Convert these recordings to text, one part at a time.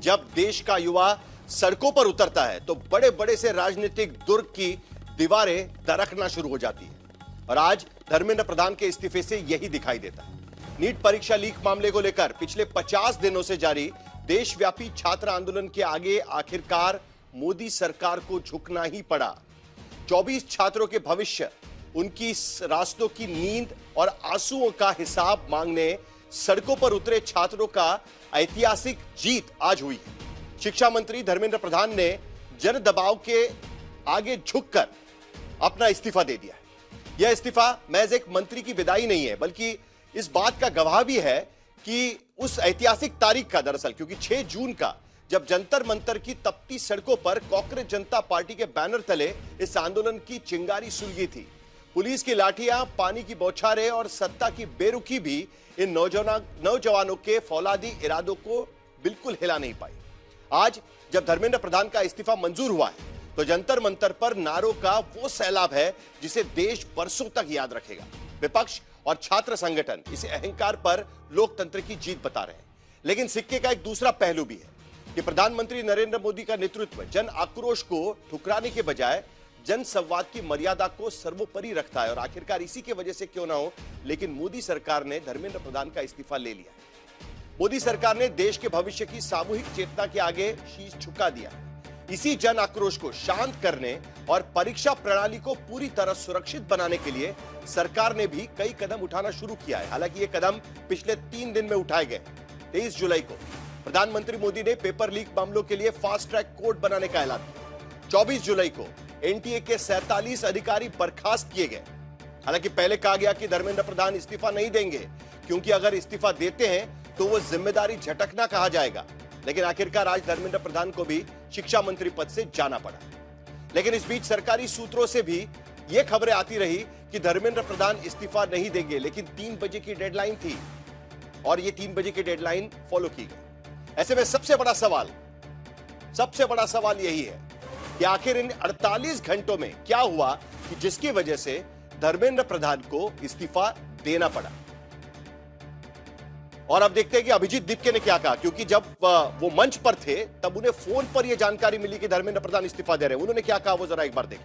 जब देश का युवा सड़कों पर उतरता है तो बड़े बड़े से राजनीतिक दुर्ग की दीवारें दरकना शुरू हो जाती है और आज धर्मेंद्र प्रधान के इस्तीफे से यही दिखाई देता है। नीट परीक्षा लीक मामले को लेकर पिछले 50 दिनों से जारी देशव्यापी छात्र आंदोलन के आगे आखिरकार मोदी सरकार को झुकना ही पड़ा। 24 छात्रों के भविष्य, उनकी रास्तों की नींद और आंसुओं का हिसाब मांगने सड़कों पर उतरे छात्रों का ऐतिहासिक जीत आज हुई है। शिक्षा मंत्री धर्मेंद्र प्रधान ने जन दबाव के आगे झुककर अपना इस्तीफा दे दिया है। यह इस्तीफा महज एक मंत्री की विदाई नहीं है, बल्कि इस बात का गवाह भी है कि उस ऐतिहासिक तारीख का, दरअसल क्योंकि 6 जून का जब जंतर मंतर की तपती सड़कों पर कांग्रेस जनता पार्टी के बैनर तले इस आंदोलन की चिंगारी सुलगी थी। पुलिस की लाठियां, पानी की बौछारें और सत्ता की बेरुखी भी इन नौजवानों के फौलादी इरादों को बिल्कुल हिला नहीं पाई। आज जब धर्मेंद्र प्रधान का इस्तीफा मंजूर हुआ है तो जंतर मंतर पर नारों का वो सैलाब है जिसे देश बरसों तक याद रखेगा। विपक्ष और छात्र संगठन इसे अहंकार पर लोकतंत्र की जीत बता रहे हैं, लेकिन सिक्के का एक दूसरा पहलू भी है कि प्रधानमंत्री नरेंद्र मोदी का नेतृत्व जन आक्रोश को ठुकराने के बजाय जन संवाद की मर्यादा को सर्वोपरि रखता है और आखिरकार इसी की वजह से क्यों ना हो, लेकिन मोदी सरकार ने धर्मेंद्र प्रधान का इस्तीफा ले लिया है। मोदी सरकार ने देश के भविष्य की सामूहिक चेतना के आगे शीश झुका दिया। इसी जन आक्रोश को शांत करने और परीक्षा प्रणाली को पूरी तरह सुरक्षित बनाने के लिए सरकार ने भी कई कदम उठाना शुरू किया है। हालांकि ये कदम पिछले 3 दिन में उठाए गए। 23 जुलाई को प्रधानमंत्री मोदी ने पेपर लीक मामलों के लिए फास्ट ट्रैक कोर्ट बनाने का ऐलान किया। 24 जुलाई को एनटीए के 47 अधिकारी बर्खास्त किए गए। हालांकि पहले कहा गया कि धर्मेंद्र प्रधान इस्तीफा नहीं देंगे, क्योंकि अगर इस्तीफा देते हैं तो वो जिम्मेदारी झटकना कहा जाएगा। लेकिन आखिरकार आज धर्मेंद्र प्रधान को भी शिक्षा मंत्री पद से जाना पड़ा। लेकिन इस बीच सरकारी सूत्रों से भी ये खबरें आती रही कि धर्मेंद्र प्रधान इस्तीफा नहीं देंगे, लेकिन 3 बजे की डेडलाइन थी और ये 3 बजे की डेडलाइन फॉलो की गई। ऐसे में सबसे बड़ा सवाल यही है कि आखिर इन 48 घंटों में क्या हुआ कि जिसकी वजह से धर्मेंद्र प्रधान को इस्तीफा देना पड़ा। और अब देखते हैं कि अभिजीत दीपके ने क्या कहा, क्योंकि जब वो मंच पर थे तब उन्हें फोन पर यह जानकारी मिली कि धर्मेंद्र प्रधान इस्तीफा दे रहे हैं। उन्होंने क्या कहा वो जरा एक बार देखें।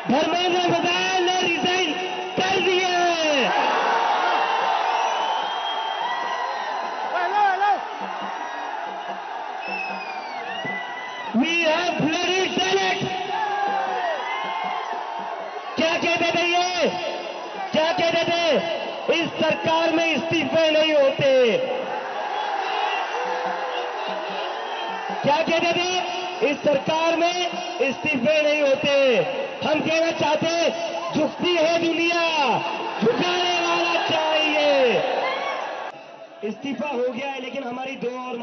धर्मेंद्र प्रधान ने रिजाइन कर दिया है। We have bloody Senate. क्या कहते थे ये? क्या कहते थे? इस सरकार में इस्तीफे नहीं होते। क्या कहते थे? इस सरकार में इस्तीफे नहीं होते। हम कहना चाहते, झुकती है दुनिया, झुकाने वाला चाहिए। इस्तीफा हो गया है, लेकिन हमारी 2 और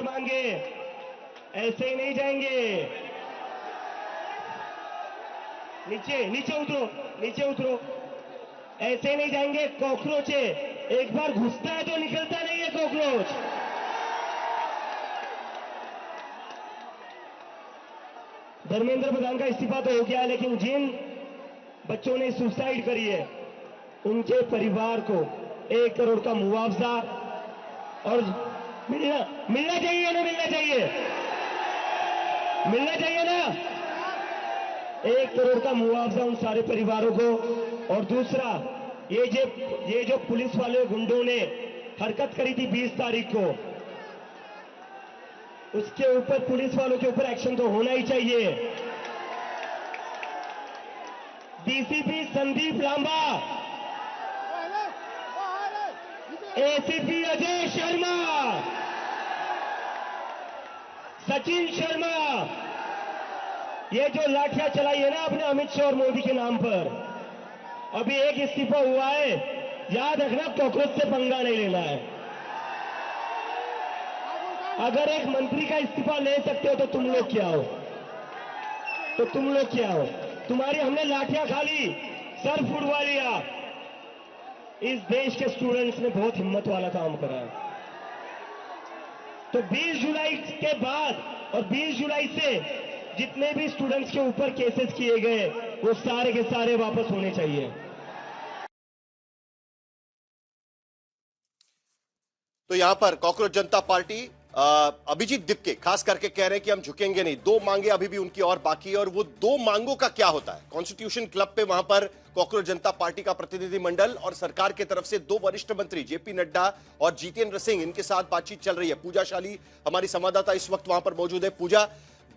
मांगे ऐसे ही नहीं जाएंगे। नीचे उतरो, ऐसे नहीं जाएंगे। कॉकरोच है, एक बार घुसता है तो निकलता नहीं है कॉकरोच। धर्मेंद्र प्रधान का इस्तीफा तो हो गया, लेकिन जिन बच्चों ने सुसाइड करी है उनके परिवार को 1 करोड़ का मुआवजा और मिलना चाहिए ना? मिलना चाहिए ना? 1 करोड़ का मुआवजा उन सारे परिवारों को। और दूसरा, ये जो पुलिस वाले गुंडों ने हरकत करी थी 20 तारीख को, उसके ऊपर, पुलिस वालों के ऊपर एक्शन तो होना ही चाहिए। डीसीपी संदीप लांबा, एसीपी अजय शर्मा, सचिन शर्मा, ये जो लाठियां चलाई है ना अपने अमित शाह और मोदी के नाम पर, अभी एक इस्तीफा हुआ है। याद रखना, कॉकरोच से पंगा नहीं लेना है। अगर एक मंत्री का इस्तीफा ले सकते हो तो तुम लोग क्या हो? तुम्हारी हमने लाठियां खा ली, सर फुड़वा लिया। इस देश के स्टूडेंट्स ने बहुत हिम्मत वाला काम करा है। तो 20 जुलाई के बाद और 20 जुलाई से जितने भी स्टूडेंट्स के ऊपर केसेस किए गए वो सारे के सारे वापस होने चाहिए। तो यहां पर कॉकरोच जनता पार्टी अभिजीत दिपके खास करके कह रहे हैं कि हम झुकेंगे नहीं। दो मांगे अभी भी उनकी और बाकी है, और वो दो मांगों का क्या होता है। कॉन्स्टिट्यूशन क्लब पे वहां पर कॉकरोच जनता पार्टी का प्रतिनिधिमंडल और सरकार की तरफ से दो वरिष्ठ मंत्री जेपी नड्डा और जितेंद्र सिंह, इनके साथ बातचीत चल रही है। पूजा शाली हमारी संवाददाता इस वक्त वहां पर मौजूद है। पूजा,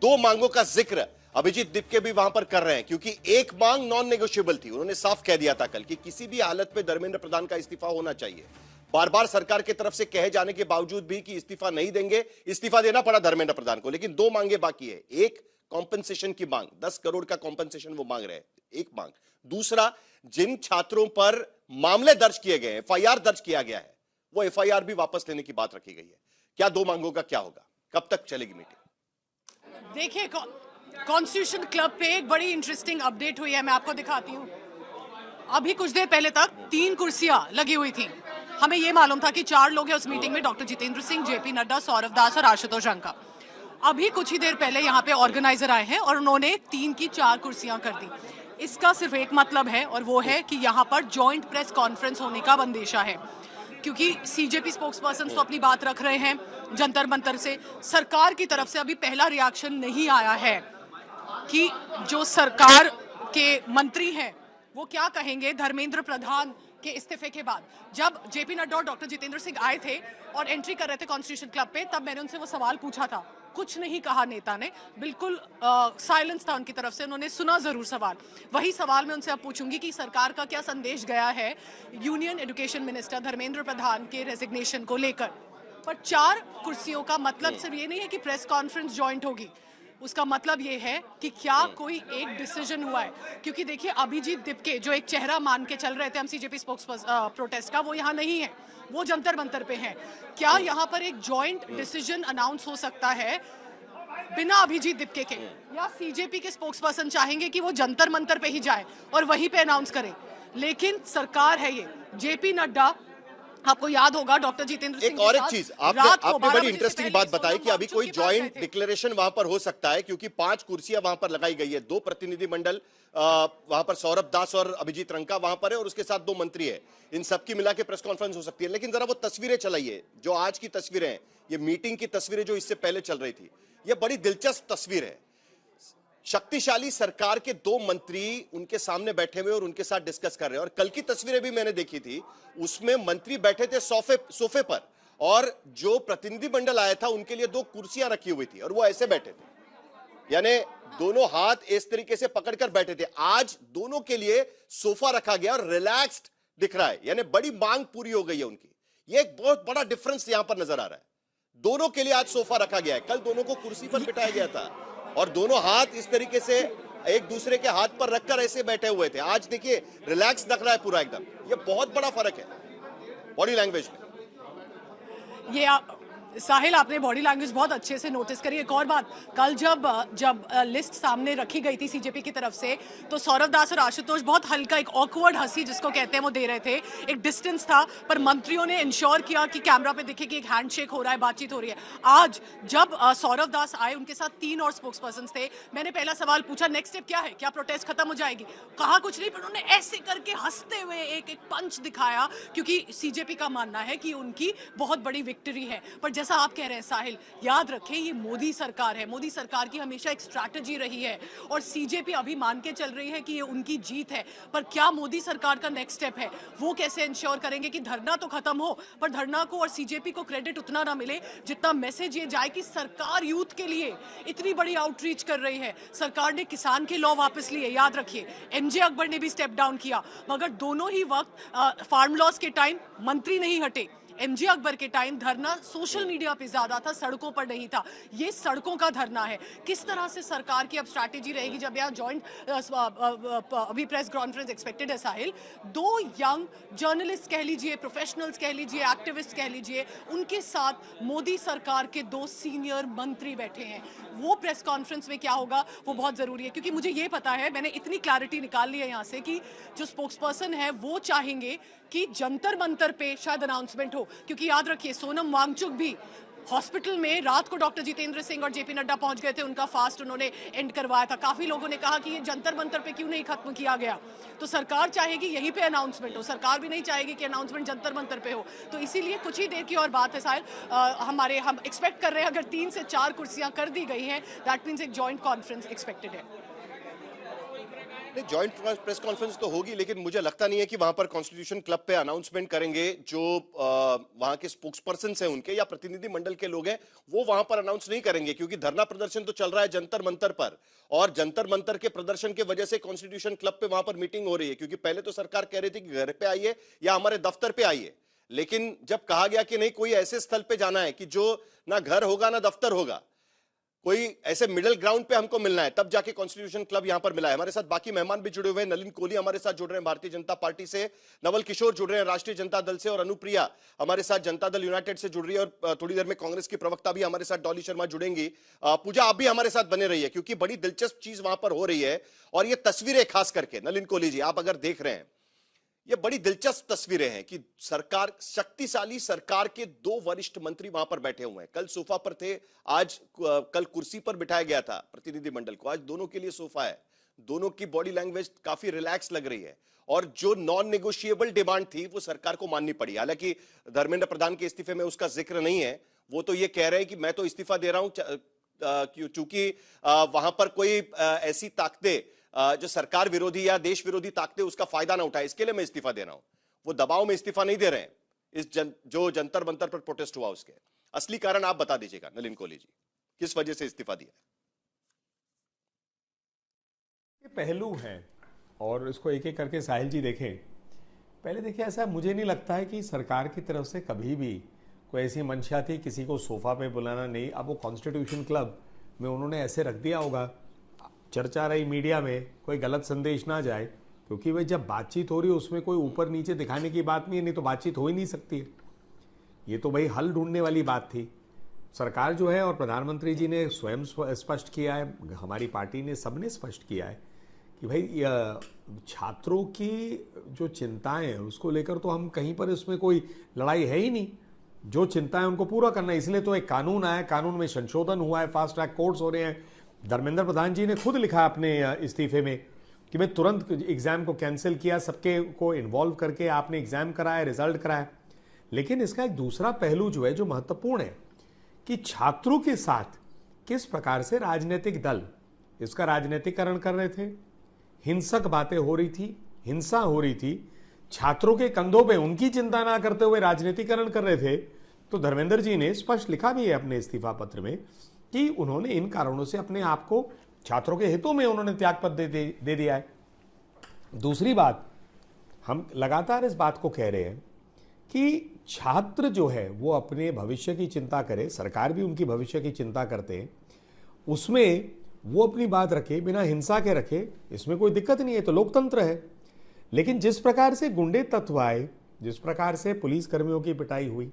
दो मांगों का जिक्र अभिजीत दिपके भी वहां पर कर रहे हैं, क्योंकि एक मांग नॉन नेगोशिएबल थी। उन्होंने साफ कह दिया था कल कि किसी भी हालत पे धर्मेंद्र प्रधान का इस्तीफा होना चाहिए। बार बार सरकार की तरफ से कहे जाने के बावजूद भी कि इस्तीफा नहीं देंगे, इस्तीफा देना पड़ा धर्मेंद्र प्रधान को। लेकिन दो मांगे बाकी है। एक कॉम्पेंसेशन की मांग, 10 करोड़ का कॉम्पेंसेशन वो मांग रहे हैं, एक मांग। दूसरा, जिन छात्रों पर मामले दर्ज किए गए, एफआईआर दर्ज किया गया है, वो एफआईआर भी वापस लेने की बात रखी गई है। क्या दो मांगों का क्या होगा, कब तक चलेगी मीटिंग? देखिए, कॉन्स्टिट्यूशन क्लब पे एक बड़ी इंटरेस्टिंग अपडेट हुई है, मैं आपको दिखाती हूँ। अभी कुछ देर पहले तक 3 कुर्सियां लगी हुई थी। हमें ये मालूम था कि 4 लोग हैं उस मीटिंग में, डॉक्टर जितेंद्र सिंह, जेपी नड्डा, सौरभ दास और आशुतोष रंका। अभी कुछ ही देर पहले यहाँ पे ऑर्गेनाइजर आए हैं और उन्होंने 3 की 4 कुर्सियां कर दी। इसका सिर्फ एक मतलब है, और वो है कि यहाँ पर जॉइंट प्रेस कॉन्फ्रेंस होने का बंदेशा है, क्योंकि सीजेपी स्पोक्सपर्सन तो अपनी बात रख रहे हैं जंतर मंतर से। सरकार की तरफ से अभी पहला रिएक्शन नहीं आया है कि जो सरकार के मंत्री हैं वो क्या कहेंगे धर्मेंद्र प्रधान के इस्तीफे के बाद। जब जेपी नड्डा और डॉक्टर जितेंद्र सिंह आए थे और एंट्री कर रहे थे कॉन्स्टिट्यूशन क्लब पे, तब मैंने उनसे वो सवाल पूछा था। कुछ नहीं कहा नेता ने, बिल्कुल साइलेंस था उनकी तरफ से। उन्होंने सुना जरूर सवाल। वही सवाल मैं उनसे अब पूछूंगी कि सरकार का क्या संदेश गया है union education minister Dharmendra Pradhan के रेजिग्नेशन को लेकर। पर 4 कुर्सियों का मतलब सिर्फ ये नहीं है कि प्रेस कॉन्फ्रेंस ज्वाइंट होगी, उसका मतलब ये है कि क्या कोई एक डिसीजन हुआ है। क्योंकि देखिए, अभिजीत दिपके जो एक चेहरा मान के चल रहे थे हम सीजेपी स्पोक्स प्रोटेस्ट का, वो यहाँ नहीं है, वो जंतर मंतर पे हैं। क्या यहाँ पर एक जॉइंट डिसीजन अनाउंस हो सकता है बिना अभिजीत दिपके के, या सीजेपी के स्पोक्स पर्सन चाहेंगे कि वो जंतर मंतर पे ही जाए और वहीं पे अनाउंस करें? लेकिन सरकार है ये, जेपी नड्डा, आपको याद होगा डॉक्टर जितेंद्र सिंह। एक और एक चीज आपने बड़ी इंटरेस्टिंग बात बताई कि अभी कोई जॉइंट डिक्लेरेशन वहां पर हो सकता है, क्योंकि 5 कुर्सियां वहां पर लगाई गई है। 2 प्रतिनिधिमंडल वहां पर सौरभ दास और अभिजीत रंका वहां पर है, और उसके साथ 2 मंत्री है। इन सब की मिला के प्रेस कॉन्फ्रेंस हो सकती है। लेकिन जरा वो तस्वीरें चलाइए, जो आज की तस्वीरें हैं, ये मीटिंग की तस्वीरें जो इससे पहले चल रही थी। ये बड़ी दिलचस्प तस्वीर है। शक्तिशाली सरकार के 2 मंत्री उनके सामने बैठे हुए और उनके साथ डिस्कस कर रहे हैं। और कल की तस्वीरें भी मैंने देखी थी, उसमें मंत्री बैठे थे सोफे पर, और जो प्रतिनिधिमंडल आया था उनके लिए 2 कुर्सियां रखी हुई थी, और वो ऐसे बैठे थे, यानी दोनों हाथ इस तरीके से पकड़कर बैठे थे। आज दोनों के लिए सोफा रखा गया और रिलैक्स्ड दिख रहा है, यानी बड़ी मांग पूरी हो गई है उनकी। ये एक बहुत बड़ा डिफरेंस यहां पर नजर आ रहा है। दोनों के लिए आज सोफा रखा गया है, कल दोनों को कुर्सी पर बिठाया गया था, और दोनों हाथ इस तरीके से एक दूसरे के हाथ पर रखकर ऐसे बैठे हुए थे। आज देखिए रिलैक्स लग रहा है पूरा एकदम। ये बहुत बड़ा फर्क है बॉडी लैंग्वेज में। ये साहिल, आपने बॉडी लैंग्वेज बहुत अच्छे से नोटिस करी। एक और बात, कल जब लिस्ट सामने रखी गई थी सीजेपी की तरफ से, तो सौरभ दास और आशुतोष बहुत हल्का, एक ऑकवर्ड हंसी जिसको कहते हैं, वो दे रहे थे। एक डिस्टेंस था, पर मंत्रियों ने इंश्योर किया कि कैमरा पे दिखे कि एक हैंडशेक हो रहा है, बातचीत हो रही है। आज जब सौरभ दास आए, उनके साथ 3 और स्पोक्स पर्सन थे। मैंने पहला सवाल पूछा, नेक्स्ट स्टेप क्या है, क्या प्रोटेस्ट खत्म हो जाएगी? कहा कुछ नहीं, पर उन्होंने ऐसे करके हंसते हुए एक पंच दिखाया, क्योंकि सीजेपी का मानना है कि उनकी बहुत बड़ी विक्ट्री है। पर जैसा आप कह रहे हैं साहिल, याद रखें ये मोदी सरकार है। मोदी सरकार की हमेशा एक स्ट्रैटेजी रही है, और सीजेपी अभी मान के चल रही है कि ये उनकी जीत है। पर क्या मोदी सरकार का नेक्स्ट स्टेप है, वो कैसे इंश्योर करेंगे कि धरना तो खत्म हो, पर धरना को और सीजेपी को क्रेडिट उतना ना मिले जितना मैसेज ये जाए कि सरकार यूथ के लिए इतनी बड़ी आउटरीच कर रही है। सरकार ने किसान के लॉ वापस लिए, याद रखिए। एमजे अकबर ने भी स्टेप डाउन किया, मगर दोनों ही वक्त फार्म लॉस के टाइम मंत्री नहीं हटे। एमजे अकबर के टाइम धरना सोशल मीडिया पे ज्यादा था, सड़कों पर नहीं था। ये सड़कों का धरना है। किस तरह से सरकार की अब स्ट्रैटेजी रहेगी जब यहाँ जॉइंट अभी प्रेस कॉन्फ्रेंस एक्सपेक्टेड है साहिल? 2 यंग जर्नलिस्ट कह लीजिए, प्रोफेशनल्स कह लीजिए, एक्टिविस्ट कह लीजिए, उनके साथ मोदी सरकार के 2 सीनियर मंत्री बैठे हैं। वो प्रेस कॉन्फ्रेंस में क्या होगा वो बहुत जरूरी है, क्योंकि मुझे ये पता है, मैंने इतनी क्लैरिटी निकाल ली है यहाँ से कि जो स्पोक्स पर्सन है वो चाहेंगे कि जंतर मंतर पे शायद अनाउंसमेंट हो। क्योंकि याद रखिए, सोनम वांगचुक भी हॉस्पिटल में रात को डॉक्टर जितेंद्र सिंह और जेपी नड्डा पहुंच गए थे, उनका फास्ट उन्होंने एंड करवाया था। काफी लोगों ने कहा कि ये जंतर मंतर पे क्यों नहीं खत्म किया गया। तो सरकार चाहेगी यहीं पे अनाउंसमेंट हो, सरकार भी नहीं चाहेगी कि अनाउंसमेंट जंतर मंतर पे हो। तो इसीलिए कुछ ही देर की और बात है साहिल, हम एक्सपेक्ट कर रहे हैं अगर 3 से 4 कुर्सियां कर दी गई हैं, दैट मीन्स एक जॉइंट कॉन्फ्रेंस एक्सपेक्टेड है। नहीं, जॉइंट प्रेस कॉन्फ्रेंस तो होगी, लेकिन मुझे लगता नहीं है कि वहां पर कॉन्स्टिट्यूशन क्लब पे अनाउंसमेंट करेंगे। जो वहां के स्पोक्स पर्सन हैं उनके या प्रतिनिधि मंडल के लोग हैं, वो वहां पर अनाउंस नहीं करेंगे, क्योंकि धरना प्रदर्शन तो चल रहा है जंतर मंतर पर, और जंतर मंतर के प्रदर्शन की वजह से कॉन्स्टिट्यूशन क्लब पे वहां पर मीटिंग हो रही है। क्योंकि पहले तो सरकार कह रही थी कि घर पे आइए या हमारे दफ्तर पे आइए, लेकिन जब कहा गया कि नहीं, कोई ऐसे स्थल पे जाना है कि जो ना घर होगा ना दफ्तर होगा, कोई ऐसे मिडिल ग्राउंड पे हमको मिलना है, तब जाके कॉन्स्टिट्यूशन क्लब यहां पर मिला है। हमारे साथ बाकी मेहमान भी जुड़े हुए हैं। नलिन कोहली हमारे साथ जुड़ रहे हैं भारतीय जनता पार्टी से, नवल किशोर जुड़ रहे हैं राष्ट्रीय जनता दल से, और अनुप्रिया हमारे साथ जनता दल यूनाइटेड से जुड़ रही है, और थोड़ी देर में कांग्रेस की प्रवक्ता भी हमारे साथ डॉली शर्मा जुड़ेंगी। पूजा, आप भी हमारे साथ बने रहिए, क्योंकि बड़ी दिलचस्प चीज वहां पर हो रही है। और ये तस्वीरें खास करके नलिन कोहली जी, आप अगर देख रहे हैं, ये बड़ी दिलचस्प तस्वीरें हैं कि सरकार, शक्तिशाली सरकार के 2 वरिष्ठ मंत्री वहां पर बैठे हुए हैं। कल सोफा पर थे, आज कल कुर्सी पर बिठाया गया था प्रतिनिधि मंडल को, आज दोनों के लिए सोफा है। दोनों की बॉडी लैंग्वेज काफी रिलैक्स लग रही है, और जो नॉन नेगोशिएबल डिमांड थी वो सरकार को माननी पड़ी। हालांकि धर्मेंद्र प्रधान के इस्तीफे में उसका जिक्र नहीं है, वो तो ये कह रहे हैं कि मैं तो इस्तीफा दे रहा हूं क्योंकि वहां पर कोई ऐसी ताकतें जो सरकार विरोधी या देश विरोधी ताकतें उसका फायदा ना उठाए, इसके लिए मैं इस्तीफा दे रहा हूं। वो दबाव में इस्तीफा नहीं दे रहे हैं। जो जंतर मंतर पर प्रोटेस्ट हुआ उसके असली कारण आप बता दीजिएगा नलिन कोहली जी, किस वजह से इस्तीफा दिया? ये पहलू हैं और इसको एक एक करके साहिल जी देखें। पहले देखिए, ऐसा मुझे नहीं लगता है कि सरकार की तरफ से कभी भी कोई ऐसी मंशा थी किसी को सोफा पे बुलाना नहीं। अब वो कॉन्स्टिट्यूशन क्लब में उन्होंने ऐसे रख दिया होगा, चर्चा रही मीडिया में, कोई गलत संदेश ना जाए, क्योंकि भाई जब बातचीत हो रही है उसमें कोई ऊपर नीचे दिखाने की बात नहीं है, नहीं तो बातचीत हो ही नहीं सकती है। ये तो भाई हल ढूंढने वाली बात थी। सरकार जो है और प्रधानमंत्री जी ने स्वयं स्पष्ट किया है, हमारी पार्टी ने, सबने स्पष्ट किया है कि भाई छात्रों की जो चिंताएं हैं उसको लेकर तो हम कहीं पर इसमें कोई लड़ाई है ही नहीं। जो चिंताएं उनको पूरा करना है, इसलिए तो एक कानून आया, कानून में संशोधन हुआ है, फास्ट ट्रैक कोर्ट्स हो रहे हैं। धर्मेंद्र प्रधान जी ने खुद लिखा अपने इस्तीफे में कि मैं तुरंत एग्जाम को कैंसिल किया, सबके को इन्वॉल्व करके आपने एग्जाम कराया, रिजल्ट कराया। लेकिन इसका एक दूसरा पहलू जो है, जो महत्वपूर्ण है, कि छात्रों के साथ किस प्रकार से राजनीतिक दल इसका राजनीतिकरण कर रहे थे, हिंसक बातें हो रही थी, हिंसा हो रही थी, छात्रों के कंधों पे उनकी चिंता ना करते हुए राजनीतिकरण कर रहे थे। तो धर्मेंद्र जी ने स्पष्ट लिखा भी है अपने इस्तीफा पत्र में कि उन्होंने इन कारणों से अपने आप को, छात्रों के हितों में उन्होंने त्यागपत्र दे दिया है। दूसरी बात, हम लगातार इस बात को कह रहे हैं कि छात्र जो है वो अपने भविष्य की चिंता करे, सरकार भी उनकी भविष्य की चिंता करते हैं, उसमें वो अपनी बात रखे, बिना हिंसा के रखे, इसमें कोई दिक्कत नहीं है, तो लोकतंत्र है। लेकिन जिस प्रकार से गुंडे तत्व आए, जिस प्रकार से पुलिस कर्मियों की पिटाई हुई,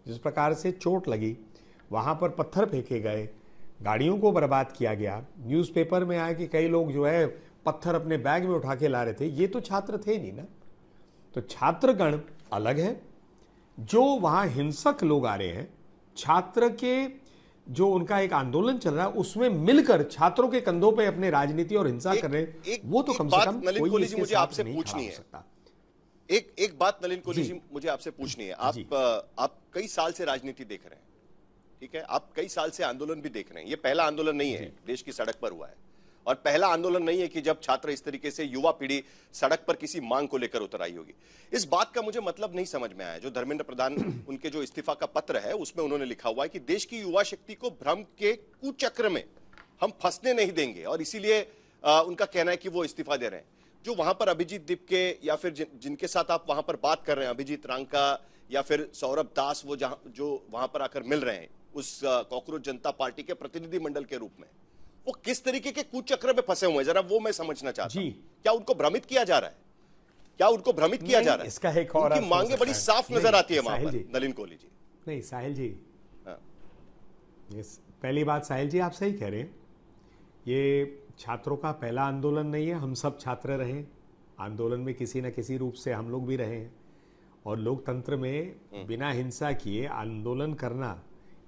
जिस प्रकार से चोट लगी, वहां पर पत्थर फेंके गए, गाड़ियों को बर्बाद किया गया, न्यूज़पेपर में आया कि कई लोग जो है पत्थर अपने बैग में उठा के ला रहे थे, ये तो छात्र थे नहीं ना। तो छात्रगण अलग है, जो वहां हिंसक लोग आ रहे हैं, छात्र के जो उनका एक आंदोलन चल रहा है उसमें मिलकर छात्रों के कंधों पे अपने राजनीति और हिंसा कर रहे हैं, वो तो कम से कम नलिन कोहली जी मुझे आपसे पूछनी है। एक बात नलिन कोहली जी मुझे आपसे पूछनी है। आप कई साल से राजनीति देख रहे हैं, ठीक है, आप कई साल से आंदोलन भी देख रहे हैं। ये पहला आंदोलन नहीं है देश की सड़क पर हुआ है, और पहला आंदोलन नहीं है कि जब छात्र इस तरीके से, युवा पीढ़ी सड़क पर किसी मांग को लेकर उतर आई होगी। इस बात का मुझे मतलब नहीं समझ में आया। जो धर्मेंद्र प्रधान उनके जो इस्तीफा का पत्र है उसमें उन्होंने लिखा हुआ है कि देश की युवा शक्ति को भ्रम के कुचक्र में हम फंसने नहीं देंगे, और इसीलिए उनका कहना है कि वो इस्तीफा दे रहे हैं। जो वहां पर अभिजीत दीपके या फिर जिनके साथ आप वहां पर बात कर रहे हैं, अभिजीत रांका या फिर सौरभ दास, वो जो वहां पर आकर मिल रहे हैं उस कॉकरोच जनता पार्टी के प्रतिनिधि मंडल के रूप में, वो किस तरीके के कुचक्र में फंसे हुए हैं, जरा वो मैं समझना चाहता हूं। क्या उनको भ्रमित किया जा रहा है? क्या उनको भ्रमित किया जा रहा है? इसका एक और उनकी मांगे बड़ी साफ नजर आती है वहां पर, नलिन कोहली जी। नहीं साहिल जी, पहली बात साहिल जी आप सही कह रहे हैं, ये छात्रों का पहला आंदोलन नहीं है। हम सब छात्र रहे आंदोलन में, किसी न किसी रूप से हम लोग भी रहे हैं, और लोकतंत्र में बिना हिंसा किए आंदोलन करना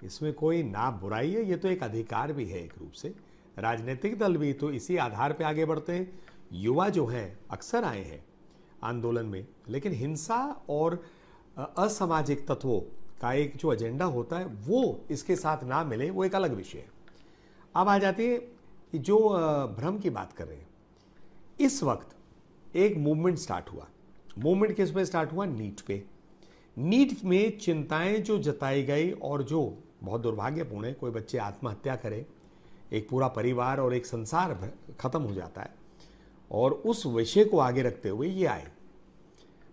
इसमें कोई ना बुराई है, ये तो एक अधिकार भी है एक रूप से। राजनीतिक दल भी तो इसी आधार पे आगे बढ़ते हैं। युवा जो हैं अक्सर आए हैं आंदोलन में, लेकिन हिंसा और असामाजिक तत्वों का एक जो एजेंडा होता है वो इसके साथ ना मिले, वो एक अलग विषय है। अब आ जाती है कि जो भ्रम की बात कर रहे हैं, इस वक्त एक मूवमेंट स्टार्ट हुआ। मूवमेंट किस पे स्टार्ट हुआ? नीट पे। नीट में चिंताएं जो जताई गई और जो बहुत दुर्भाग्यपूर्ण है, कोई बच्चे आत्महत्या करे, एक पूरा परिवार और एक संसार खत्म हो जाता है, और उस विषय को आगे रखते हुए ये आए,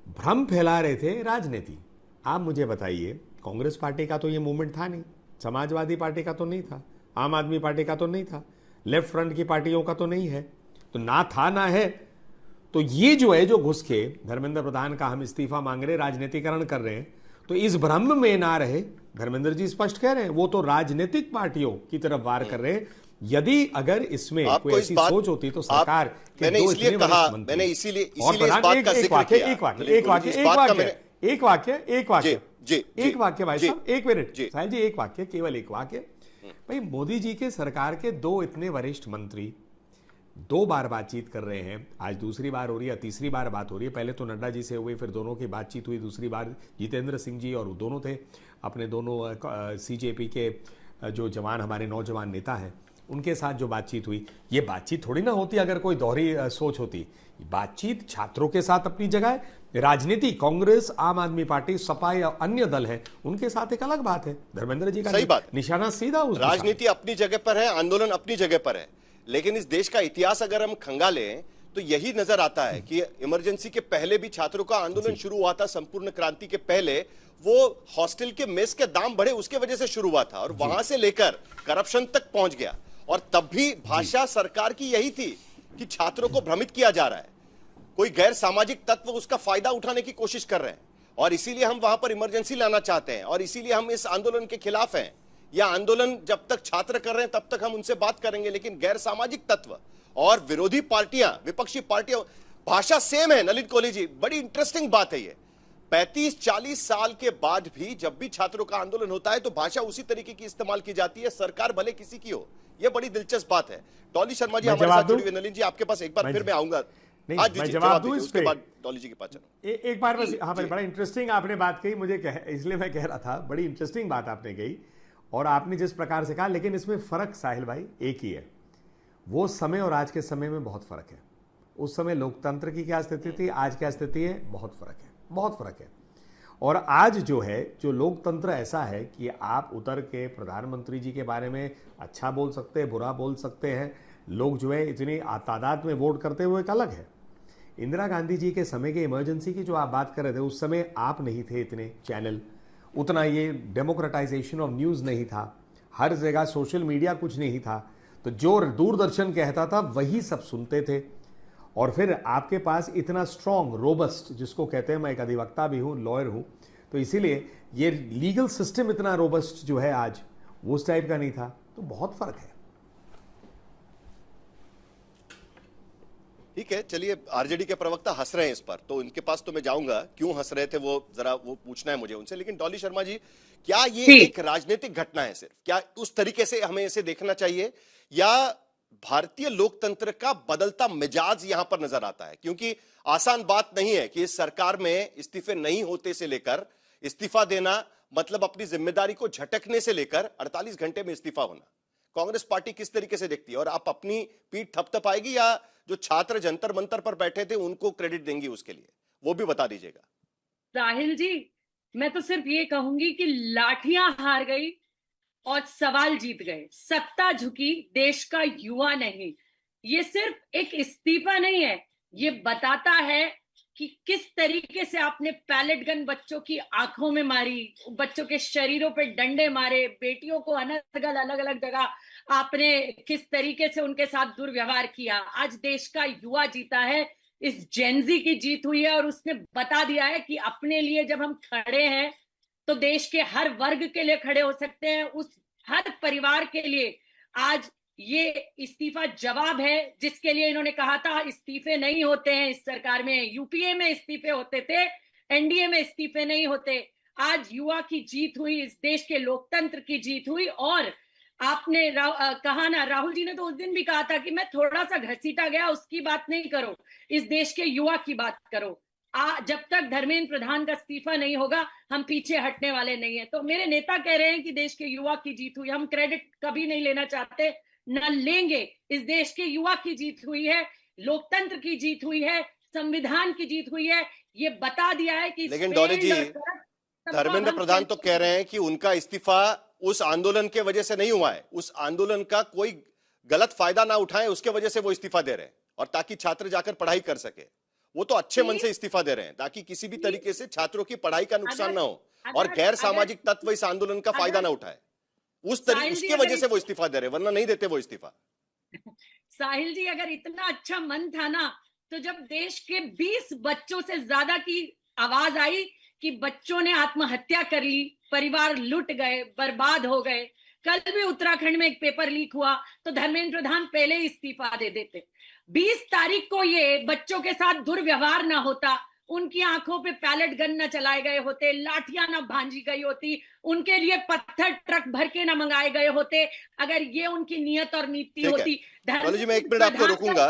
भ्रम फैला रहे थे राजनीति। आप मुझे बताइए, कांग्रेस पार्टी का तो ये मूवमेंट था नहीं, समाजवादी पार्टी का तो नहीं था, आम आदमी पार्टी का तो नहीं था, लेफ्ट फ्रंट की पार्टियों का तो नहीं है, तो ना था ना है। तो ये जो है, जो घुस के धर्मेंद्र प्रधान का हम इस्तीफा मांग रहे, राजनीतिकरण कर रहे हैं, तो इस भ्रम में ना रहे। धर्मेंद्र जी स्पष्ट कह रहे हैं, वो तो राजनीतिक पार्टियों की तरफ वार कर रहे हैं। यदि अगर इसमें कोई ऐसी सोच होती तो सरकार के मैंने दो इसलिए इतने कहा, वरिष्ठ मंत्री मैंने इसीलिए और इस प्रधान, बात का एक जिक्र वाक्य, किया। एक वाक्य, बिल्कुल, एक वाक्य, इस एक बात का वाक्य, मैंने- एक वाक्य, एक वाक्य, जी, एक वाक्य भाई जी, साहब, एक मिनट जी। साहिल जी, एक वाक्य, केवल एक वाक्य। भाई, मोदी जी के सरकार के दो इतने वरिष्ठ मंत्री 2 बार बातचीत कर रहे हैं, आज दूसरी बार हो रही है, तीसरी बार बात हो रही है। पहले तो नड्डा जी से हुई, फिर दोनों की बातचीत हुई, दूसरी बार जितेंद्र सिंह जी, और दोनों थे अपने दोनों सीजेपी के जो जवान, हमारे नौजवान नेता हैं, उनके साथ जो बातचीत हुई। ये बातचीत थोड़ी ना होती अगर कोई दोहरी सोच होती। बातचीत छात्रों के साथ अपनी जगह है, राजनीति कांग्रेस, आम आदमी पार्टी, सपा या अन्य दल है, उनके साथ एक अलग बात है। धर्मेंद्र जी का सही बात, निशाना सीधा उस राजनीति अपनी जगह पर है, आंदोलन अपनी जगह पर है, लेकिन इस देश का इतिहास अगर हम खंगालें तो यही नजर आता है कि इमरजेंसी के पहले भी छात्रों का आंदोलन शुरू हुआ था। संपूर्ण क्रांति के पहले वो हॉस्टल के मेस के दाम बढ़े, उसके वजह से शुरू हुआ था, और वहां से लेकर करप्शन तक पहुंच गया। और तब भी भाषा सरकार की यही थी कि छात्रों को भ्रमित किया जा रहा है, कोई गैर सामाजिक तत्व उसका फायदा उठाने की कोशिश कर रहे हैं, और इसीलिए हम वहां पर इमरजेंसी लाना चाहते हैं, और इसीलिए हम इस आंदोलन के खिलाफ हैं। यह आंदोलन जब तक छात्र कर रहे हैं तब तक हम उनसे बात करेंगे, लेकिन गैर सामाजिक तत्व और विरोधी पार्टियां, विपक्षी पार्टियां, भाषा सेम है। नलिन कोहली जी, बड़ी इंटरेस्टिंग बात है ये। 35-40 साल के बाद भी जब भी छात्रों का आंदोलन होता है तो भाषा उसी तरीके की इस्तेमाल की जाती है, सरकार भले किसी की हो। यह बड़ी दिलचस्प बात है। डॉली शर्मा जी हमारे साथ जुड़े हुए। नलिन जी, आपके पास एक बार फिर मैं आऊंगा। नहीं, आज मैं दीजिए, जवाब दूं दीजिए, इस उसके पे। बाद डॉली जी के पास चलो। एक बार बस, हाँ, बड़ा इंटरेस्टिंग आपने बात कही, मुझे इसलिए मैं कह रहा था, बड़ी इंटरेस्टिंग बात आपने कही, और आपने जिस प्रकार से कहा, लेकिन इसमें फर्क साहिल भाई एक ही है। वो समय और आज के समय में बहुत फर्क है। उस समय लोकतंत्र की क्या स्थिति थी, आज क्या स्थिति है, बहुत फर्क है, बहुत फर्क है। और आज जो है, जो लोकतंत्र ऐसा है कि आप उतर के प्रधानमंत्री जी के बारे में अच्छा बोल सकते हैं, बुरा बोल सकते हैं, लोग जो है इतनी तादाद में वोट करते हुए एक अलग है। इंदिरा गांधी जी के समय के इमरजेंसी की जो आप बात कर रहे थे, उस समय आप नहीं थे इतने चैनल, उतना ये डेमोक्रेटाइजेशन ऑफ न्यूज़ नहीं था, हर जगह सोशल मीडिया कुछ नहीं था, तो जो दूरदर्शन कहता था वही सब सुनते थे। और फिर आपके पास इतना स्ट्रॉन्ग, रोबस्ट, जिसको कहते हैं, मैं एक अधिवक्ता भी हूँ, लॉयर हूँ, तो इसीलिए ये लीगल सिस्टम इतना रोबस्ट जो है आज, वो उस टाइप का नहीं था। तो बहुत फर्क है। ठीक है, चलिए, आरजेडी के प्रवक्ता हंस रहे हैं इस पर, तो इनके पास तो मैं जाऊंगा, क्यों हंस रहे थे वो जरा वो पूछना है मुझे उनसे। लेकिन डॉली शर्मा जी, क्या ये एक राजनीतिक घटना है सिर्फ? क्या उस तरीके से हमें इसे देखना चाहिए, या भारतीय लोकतंत्र का बदलता मिजाज यहां पर नजर आता है? क्योंकि आसान बात नहीं है कि इस सरकार में इस्तीफे नहीं होते से लेकर, इस्तीफा देना मतलब अपनी जिम्मेदारी को झटकने से लेकर 48 घंटे में इस्तीफा होना, कांग्रेस पार्टी किस तरीके से देखती है? और आप अपनी पीठ थपथपाएगी या जो छात्र जंतर मंतर पर बैठे थे उनको क्रेडिट देंगी उसके लिए, वो भी बता दीजिएगा। राहिल जी, मैं तो सिर्फ ये कहूंगी कि लाठियां हार गई और सवाल जीत गए। सत्ता झुकी, देश का युवा नहीं। ये सिर्फ एक इस्तीफा नहीं है, ये बताता है कि किस तरीके से आपने पैलेट गन बच्चों की आंखों में मारी, बच्चों के शरीरों पे डंडे मारे, बेटियों को अनर्गल अलग अलग जगह आपने किस तरीके से उनके साथ दुर्व्यवहार किया। आज देश का युवा जीता है, इस जेनजी की जीत हुई है, और उसने बता दिया है कि अपने लिए जब हम खड़े हैं तो देश के हर वर्ग के लिए खड़े हो सकते हैं, उस हर परिवार के लिए। आज ये इस्तीफा जवाब है, जिसके लिए इन्होंने कहा था इस्तीफे नहीं होते हैं इस सरकार में। यूपीए में इस्तीफे होते थे, एनडीए में इस्तीफे नहीं होते। आज युवा की जीत हुई, इस देश के लोकतंत्र की जीत हुई। और आपने कहा ना, राहुल जी ने तो उस दिन भी कहा था कि मैं थोड़ा सा घसीटा गया, उसकी बात नहीं करो, इस देश के युवा की बात करो। जब तक धर्मेंद्र प्रधान का इस्तीफा नहीं होगा, हम पीछे हटने वाले नहीं है। तो मेरे नेता कह रहे हैं कि देश के युवा की जीत हुई, हम क्रेडिट कभी नहीं लेना चाहते, न लेंगे। इस देश के युवा की जीत हुई है, लोकतंत्र की जीत हुई है, संविधान की जीत हुई है। ये बता दिया है कि लेकिन डॉली जी, धर्मेंद्र प्रधान तो कह रहे हैं कि उनका इस्तीफा उस आंदोलन के वजह से नहीं हुआ है, उस आंदोलन का कोई गलत फायदा ना उठाएं, उसके वजह से वो इस्तीफा दे रहे हैं, और ताकि छात्र जाकर पढ़ाई कर सके। वो तो अच्छे मन से इस्तीफा दे रहे हैं ताकि किसी भी तरीके से छात्रों की पढ़ाई का नुकसान ना हो और गैर सामाजिक तत्व इस आंदोलन का फायदा ना उठाए। उसकी वजह से वो इस्तीफा दे रहे हैं, वरना नहीं देते वो इस्तीफा। साहिल जी, अगर इतना अच्छा मन था ना, तो जब देश के 20 बच्चों से ज्यादा की आवाज आई कि बच्चों ने आत्महत्या कर ली, परिवार लुट गए, बर्बाद हो गए, कल भी उत्तराखंड में एक पेपर लीक हुआ, तो धर्मेंद्र प्रधान पहले ही इस्तीफा दे देते। 20 तारीख को ये बच्चों के साथ दुर्व्यवहार ना होता, उनकी आंखों पे पैलेट गन न चलाए गए होते, लाठियां न भांजी गई होती, उनके लिए पत्थर ट्रक भर के न मंगाए गए होते, अगर ये उनकी नियत और नीति होती। जी, मैं 1 मिनट आपको रोकूंगा।